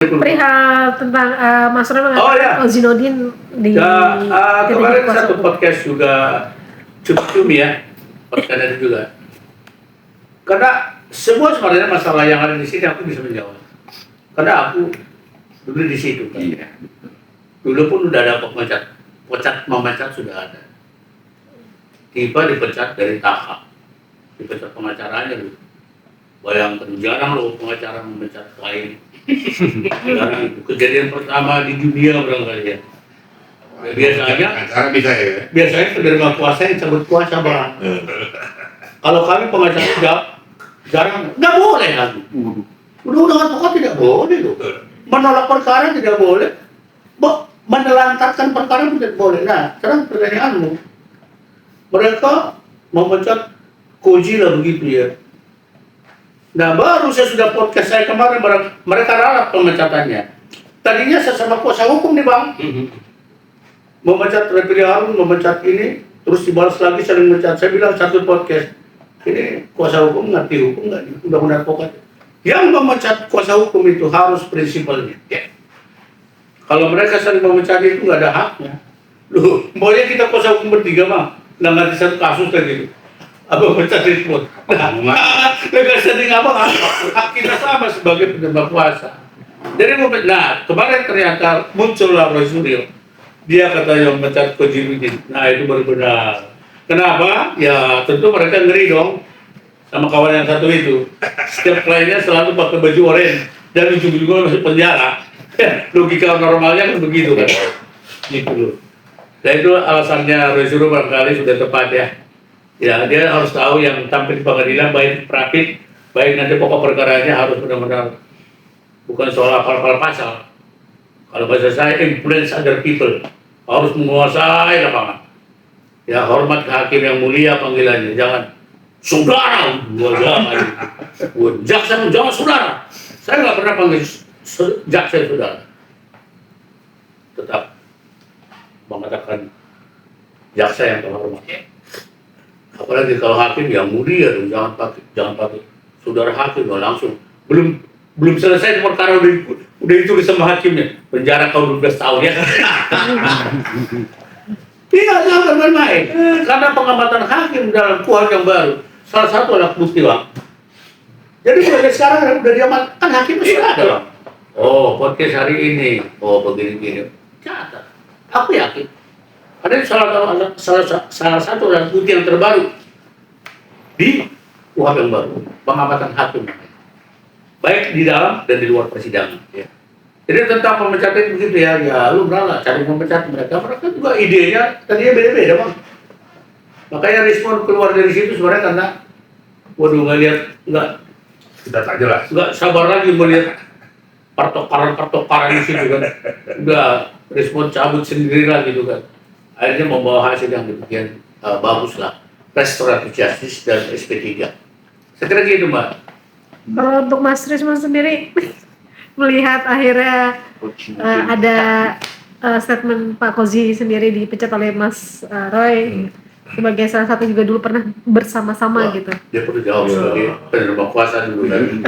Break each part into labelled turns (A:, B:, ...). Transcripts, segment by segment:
A: Perihal tentang Mas Roy
B: ya.
A: mengatakan Zinodin di
B: kemarin satu podcast juga cumi ya, podcast juga. Karena semua sebenarnya masalah yang ada di sini aku bisa menjawab. Karena aku dulu di situ kan.
C: Iya.
B: Dulu pun udah ada memecat sudah ada. Tiba dipecat dari tahap, dipecat pengacaranya loh. Bayangkan jarang loh pengacara memecat klien. Jarang itu kejadian pertama di dunia barangkali ya. Biasanya penerima kuasa yang cabut kuasa bang. Kalau kami pengacara jarang, nggak boleh kan? Undang-undang advokat tidak boleh loh. Menolak perkara tidak boleh. Menelantarkan perkara tidak boleh. Nah, sekarang pertanyaanmu, mereka memecat Koji lah begitu ya. Nah, baru saya sudah podcast saya kemarin, mereka ralat pemecatannya. Tadinya sesama kuasa hukum nih bang, memecat Refli Harun, memecat ini, terus dibalas lagi saling memecat. Saya bilang satu podcast, ini kuasa hukum ngerti hukum nggak? Undang-undang advokat. Yang memecat kuasa hukum itu harus prinsipalnya. Ya. Kalau mereka saling memecat itu nggak ada haknya. Loh, maunya kita kuasa hukum bertiga bang, nggak ngerti satu kasus kayak gitu. Abang pecat report. Nah, dengan sendiri abang hak kita sama sebagai penerima kuasa. Jadi kemarin ternyata muncullah Roy Suryo. Dia katanya memecat Koji Rudin. Nah itu baru benar. Kenapa? Ya tentu mereka ngeri dong sama kawan yang satu itu. Setiap kliennya selalu pakai baju oranye dan ujung-ujungnya masuk penjara. Logika normalnya kan begitu kan. Gitu loh. Dan itu alasannya Roy Suryo barangkali sudah tepat ya. Ya, dia harus tahu yang tampil di pengadilan baik praktik, baik nanti pokok perkaranya harus benar-benar bukan soal hafal-hafal pasal. Kalau bahasa saya influence other people, harus menguasai lapangan. Ya, hormat ke hakim yang mulia panggilannya, jangan saudara, jaksa jangan saudara. Saya nggak pernah panggil jaksa saudara. Tetap mengatakan jaksa yang terhormat. Apalagi kalau hakim yang mulia dong, jangan pakai saudara hakim loh, langsung belum selesai perkara udah ditulis sama hakimnya penjara kau 12 tahun ya. Iya, jangan bermain. Karena pengamatan hakim dalam kuhap yang baru salah satu alat bukti bang. Jadi mulai sekarang udah diamankan kan hakimnya sudah ada bang. Oh podcast hari ini, oh begini-begini, catat. Aku yakin. Ada salah satu alat bukti yang terbaru di kuhap yang baru, pengamatan hakim, baik di dalam dan di luar persidangan. Ya. Jadi tentang pemecatan begitu ya, lu berala cari memecat mereka juga idenya tadinya beda-beda bang. Makanya respon keluar dari situ sebenarnya karena, waduh nggak
C: sudah tak jelas,
B: nggak sabar lagi melihat pertukaran di situ kan, udah respon cabut sendiri lagi gitu kan. Akhirnya membawa hasil yang demikian bagus lah, restoratif justice dan SP3. Saya kira gitu mbak.
A: Kalau untuk Mas Risman sendiri melihat akhirnya ada statement Pak Koji sendiri dipecat oleh Mas Roy sebagai salah satu juga dulu pernah bersama-sama gitu.
B: Dia perlu jawab sebagai penerima kuasa dulu kan.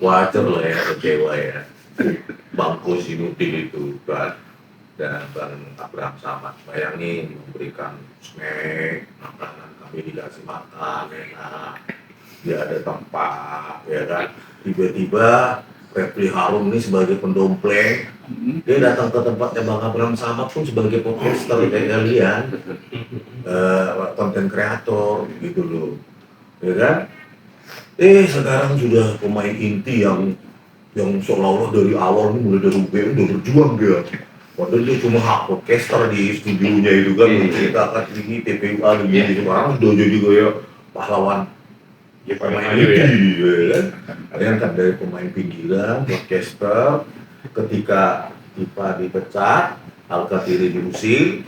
D: Wajar lah ya, kecewa ya. Bang Koji Nudin itu kan. Dan Bang Abraham Samad, bayangin memberikan snack, makanan, kami dikasih makan, enak, dia ada tempat, ya kan. Tiba-tiba Refli Harun ini sebagai pendompleng, dia datang ke tempatnya Bang Abraham Samad pun sebagai podcaster kayak kalian, konten kreator gitu loh, ya kan. Sekarang sudah pemain inti yang seolah-olah dari awal ini mulai dari UB udah berjuang dia. Padahal dia cuma hak podcaster di studionya itu kan, menceritakan ini TPUA begini, sekarang sudah jadi kayak pahlawan ya, pemain inti ya kan. Kalian kan dari pemain pinggiran, podcaster, ketika Tipa dipecat, Al-Katiri diusir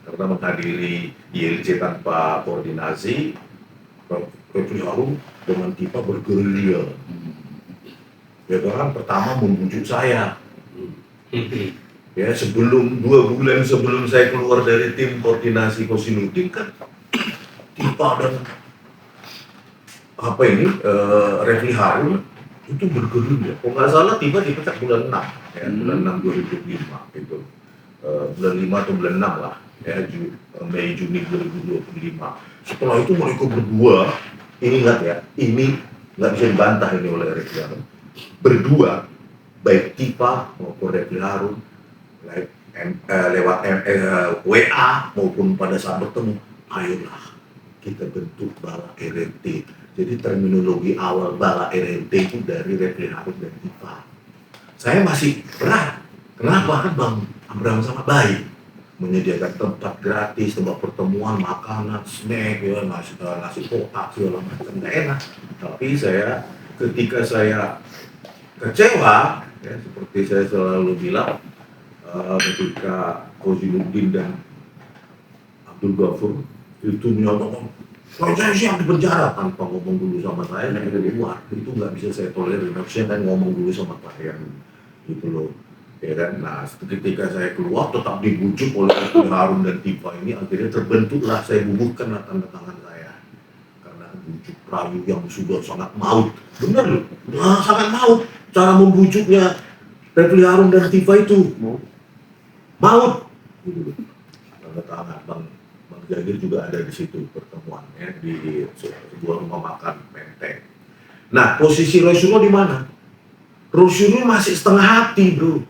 D: karena menghadiri ILC tanpa koordinasi, Refli Harun dengan Tipa bergerilya. Ya kan, pertama membujuk saya. Ya, 2 bulan sebelum saya keluar dari tim koordinasi Kosinudin kan Tipa dan Refli Harun itu bergerung ya. Kalau nggak salah tiba dipecat bulan 6 ya, bulan 6 2005 gitu. Bulan 5 atau bulan 6 lah ya, Mei Juni 2025. Setelah itu mereka berdua, ini ingat ya, ini nggak bisa dibantah ini oleh Refli Harun. Berdua, baik Tifa maupun Refli Harun, lewat WA maupun pada saat bertemu, ayolah kita bentuk Bala RRT. Jadi terminologi awal Bala RRT itu dari Refli Harun dan Tifa. Saya masih berat. Kenapa? Kan Bang Abraham sama baik menyediakan tempat gratis, tempat pertemuan, makanan, snack, ya, nasi kotak, segala macam, nggak enak. Tapi ketika saya kecewa, ya, seperti saya selalu bilang, ketika Kozinuddin dan Abdul Ghafur itu menyatakan, saya siap di penjara tanpa ngomong dulu sama saya di luar, itu nggak bisa saya tolerir. Maksudnya kan ngomong dulu sama klien, gitu loh. Ya kan? Nah, ketika saya keluar tetap dibujuk oleh Harun dan Tifa ini, akhirnya terbentuklah, saya bubuhkan tanda tangan saya karena bujuk rayu yang sudah sangat maut, benar loh, sangat maut cara membujuknya Refli Harun dan Tifa itu maut gitu. Tanda tangan Bang Jagir juga ada di situ pertemuannya di sebuah rumah makan Menteng. Nah, posisi Rasulullah di mana? Rasulullah masih setengah hati, bro,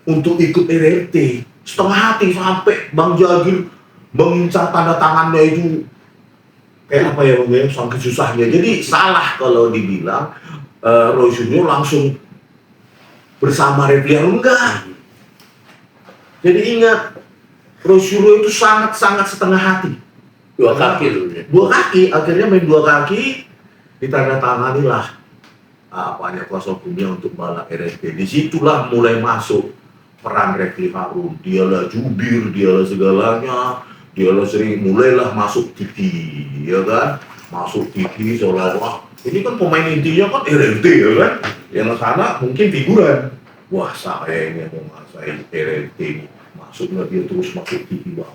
D: untuk ikut RRT, setengah hati sampai Bang Jagir mengincar tanda tangannya itu kayak apa ya Bang ya, sampai susahnya. Jadi salah kalau dibilang Rasulullah langsung bersama Refli Harun, enggak. Jadi ingat, Rasulullah itu sangat-sangat setengah hati.
B: Dua kaki dulu ya.
D: Dua kaki, akhirnya main dua kaki, ditandatanganilah apanya kuasa hukumnya untuk Bala RRT. Disitulah mulai masuk peran Refli Harun. Dialah jubir, dialah segalanya, dialah sering mulailah masuk TV, ya kan? Masuk TV seolah-olah ini kan pemain intinya kan RRT, ya kan? Yang sana mungkin figuran. Wah, saya ini mau menguasai RRT ini. Masuklah dia terus masuk TV, Bang.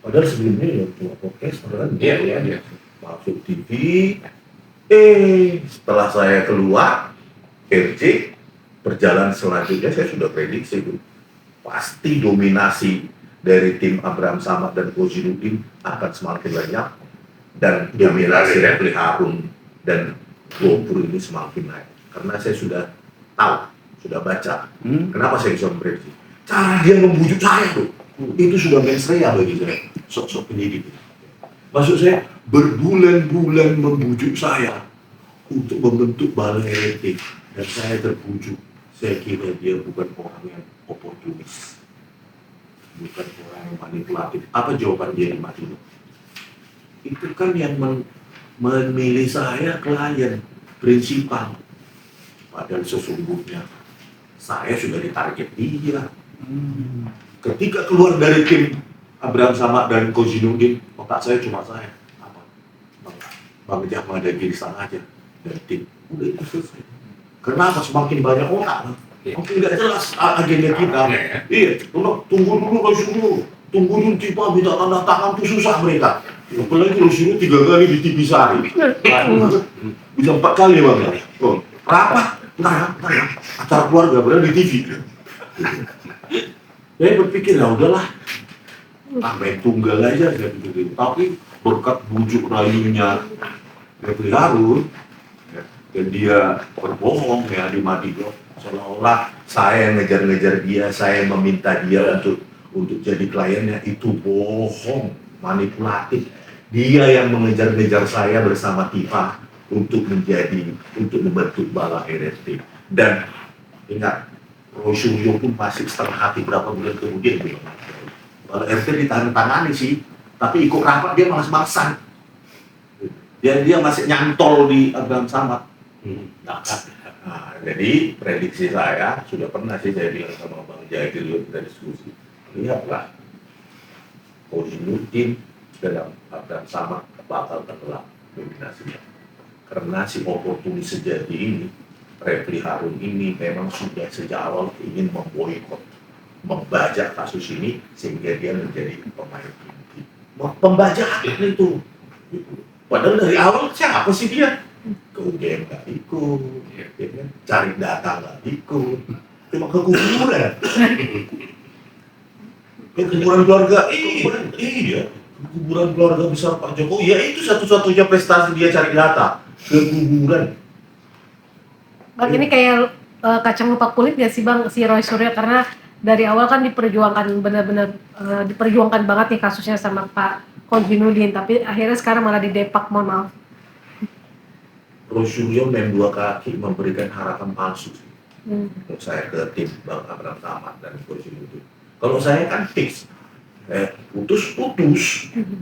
D: Padahal sebelumnya ya cuma podcast, kan?
B: Iya.
D: Masuk TV. Setelah saya keluar RJ, perjalanan selanjutnya saya sudah prediksi itu pasti dominasi dari tim Abraham Samad dan Kozinuddin akan semakin lenyap dan dominasi Refli Harun dan Ghafur ini semakin naik. Karena saya sudah tahu, sudah baca. Kenapa saya bisa memprediksi? Cara dia membujuk saya tuh, itu sudah mensrea bagi saya, sok-sok penyidik. Maksud saya, berbulan-bulan membujuk saya untuk membentuk Bala RRT, dan saya terbujuk. Saya kira dia bukan orang yang oportunis, bukan orang yang manipulatif. Apa jawaban dia di Madinah? Itu kan yang memilih saya klien, prinsipal. Padahal sesungguhnya saya sudah ditarget dia. Ketika keluar dari tim Abraham Samad dan Kozinuddin, otak saya cuma saya. Apa? Bang Jahma dan Girsang aja. Dan tim. Udah itu selesai. Kenapa semakin banyak otak? Mungkin nggak jelas agenda kita. Iya, tunggu dulu Rasulullah. Tunggu dulu Tifa minta tanda tangan itu susah mereka. Apalagi Rasulullah 3 kali di TV Sari. Bisa 4 kali Bang. Rapat. Nah, acara keluarga berada di TV. Saya berpikir ya udahlah, main tunggal aja saya pikir. Tapi berkat bujuk rayunya Refli Harun, ya, dan dia berbohong ya di Madinah, seolah-olah saya ngejar-ngejar dia, saya meminta dia untuk jadi kliennya, itu bohong, manipulatif. Dia yang mengejar-ngejar saya bersama Tifa untuk membentuk Bala RRT. Dan ingat, Rasulullah pun masih setengah hati berapa bulan kemudian bilang, Bala RRT ditandatangani sih, tapi ikut rapat dia malas-malasan. Dia masih nyantol di Abraham Samad. Nah, jadi prediksi saya sudah pernah sih saya bilang sama Bang Jagir kita diskusi. Lihatlah, Kozinuddin dan Abraham Samad bakal tenggelam dominasinya. Karena si oportunis sejati ini, Refli Harun ini memang sudah sejak awal ingin memboikot, membajak kasus ini sehingga dia menjadi pemain inti. Pembajakan itu. Padahal dari awal siapa sih dia? UGM nggak ikut, ya kan? Cari data nggak ikut, cuma keguguran. Keguguran keluarga, iya, keguguran keluarga besar Pak Jokowi, ya itu satu-satunya prestasi dia cari data, keguguran.
A: Bang, ini kayak kacang lupa kulit ya sih Bang, si Roy Suryo, karena dari awal kan diperjuangkan benar-benar diperjuangkan banget nih kasusnya sama Pak Kozinudin, tapi akhirnya sekarang malah didepak, mohon maaf.
D: Roy Suryo main dua kaki memberikan harapan palsu sih. Menurut saya ke tim Bang Abraham Samad dan Kozinudin. Kalau saya kan fix, putus.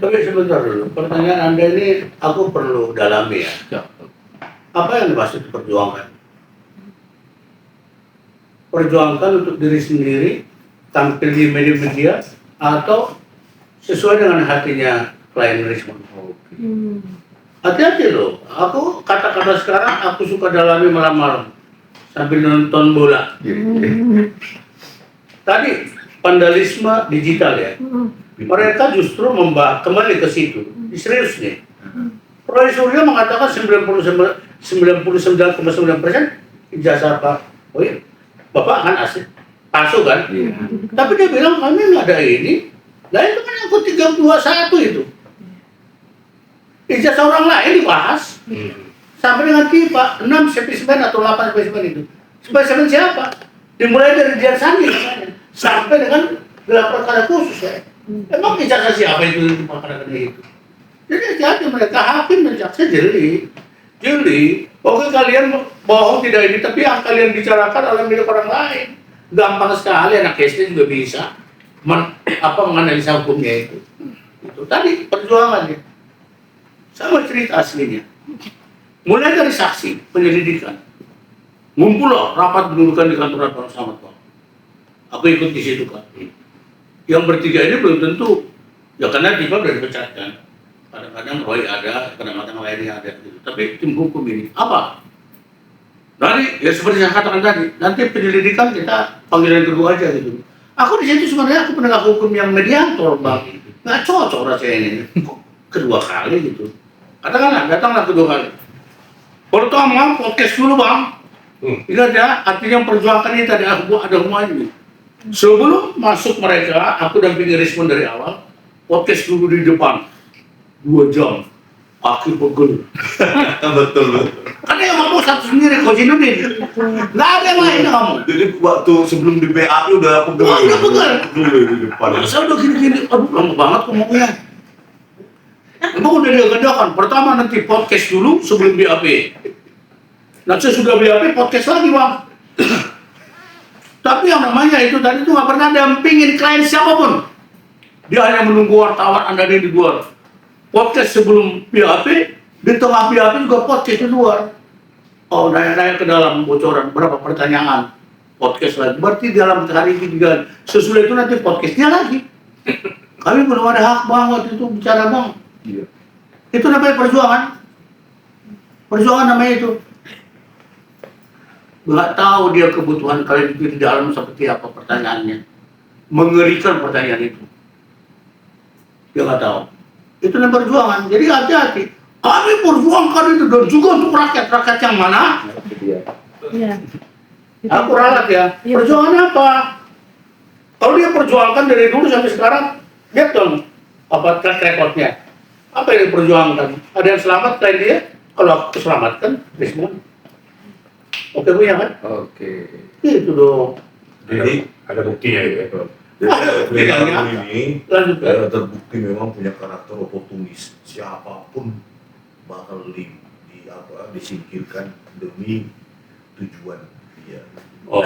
B: Tapi sebentar dulu, pertanyaan Anda ini aku perlu dalami ya. Apa yang dimaksud diperjuangkan? Perjuangkan untuk diri sendiri, tampil di media-media, atau sesuai dengan hatinya klien Risma? Hati-hati loh, aku kata-kata sekarang aku suka dalami malam-malam sambil nonton bola. Tadi vandalisme digital ya, mereka justru kembali ke situ, serius nih. Roy Suryo mengatakan 99,9% ijazah Pak. Oh iya, Bapak kan asli palsu kan? Tapi dia bilang kami nggak ada ini. Nah itu kan aku 321 itu. Ijazah orang lain dibahas. Sampai dengan tiba 6 spesimen atau 8 spesimen itu. Spesimen siapa? Dimulai dari Dian Sandi namanya. Sampai dengan gelar perkara khusus ya. Emang ijazah siapa itu di perkara itu? Jadi hati-hati mereka, hakim dan jaksa jeli. Oke kalian bohong tidak ini, tapi yang kalian bicarakan adalah milik orang lain. Gampang sekali, anak SD juga bisa menganalisa hukumnya itu. Itu tadi perjuangannya. Sama cerita aslinya. Mulai dari saksi, penyelidikan. Ngumpul loh, rapat pendudukan di kantor Abang Samad. Aku ikut di situ kan. Yang bertiga ini belum tentu, ya karena tiba udah dipecat kan. Kadang-kadang Roy ada, kadang-kadang lainnya ada gitu. Tapi tim hukum ini apa? Nanti ya seperti saya katakan tadi, nanti penyelidikan kita panggilan kedua aja gitu. Aku di situ sebenarnya aku penegak hukum yang mediator Bang. Nggak cocok rasanya ini. Kok kedua kali gitu. Katakanlah datanglah kedua kali. Pertama podcast dulu Bang. Ingat ya, artinya perjuangan ini tadi ada hubungannya. Sebelum masuk mereka, aku dampingi Rismon dari awal. Podcast dulu di depan 2 jam. Akhir pegel.
D: Betul.
B: Karena yang ngomong satu sendiri, Kozinudin. Nggak ada yang lain yang ngomong.
D: Jadi waktu sebelum di BAP udah pegel.
B: Udah pegel.
D: Di depan.
B: Saya udah gini-gini, aduh lama banget ngomongnya. Emang udah diagadakan. Pertama nanti podcast dulu sebelum BAP. Nanti sudah BAP podcast lagi Bang. Tapi yang namanya itu tadi itu nggak pernah dampingin klien siapapun. Dia hanya menunggu wartawan Anda di luar. Podcast sebelum BAP, di tengah BAP juga podcast di luar. Oh, nanya-nanya ke dalam bocoran, berapa pertanyaan. Podcast lagi, berarti dalam hari ini juga sesudah itu nanti podcastnya lagi. Kami belum ada hak banget itu bicara Bang.
D: Iya.
B: Itu namanya perjuangan. Perjuangan namanya itu. Nggak tahu dia kebutuhan kalian itu di dalam seperti apa pertanyaannya. Mengerikan pertanyaan itu. Dia nggak tahu. Itu namanya perjuangan. Jadi hati-hati. Kami perjuangkan itu dan juga untuk rakyat yang mana?
A: Iya.
B: Aku ralat ya.
A: Iya.
B: Perjuangan apa? Kalau dia perjuangkan dari dulu sampai sekarang, lihat dong apa track recordnya. Apa yang diperjuangkan? Ada yang selamat kayak dia? Kalau aku selamatkan, semua. Oke Bu ya kan?
C: Oke.
B: Itu dong.
D: Jadi
C: Ada buktinya ya.
D: ini
B: Lanjut kan?
D: terbukti memang punya karakter oportunis. Siapapun bakal disingkirkan demi tujuan dia.
B: Oh.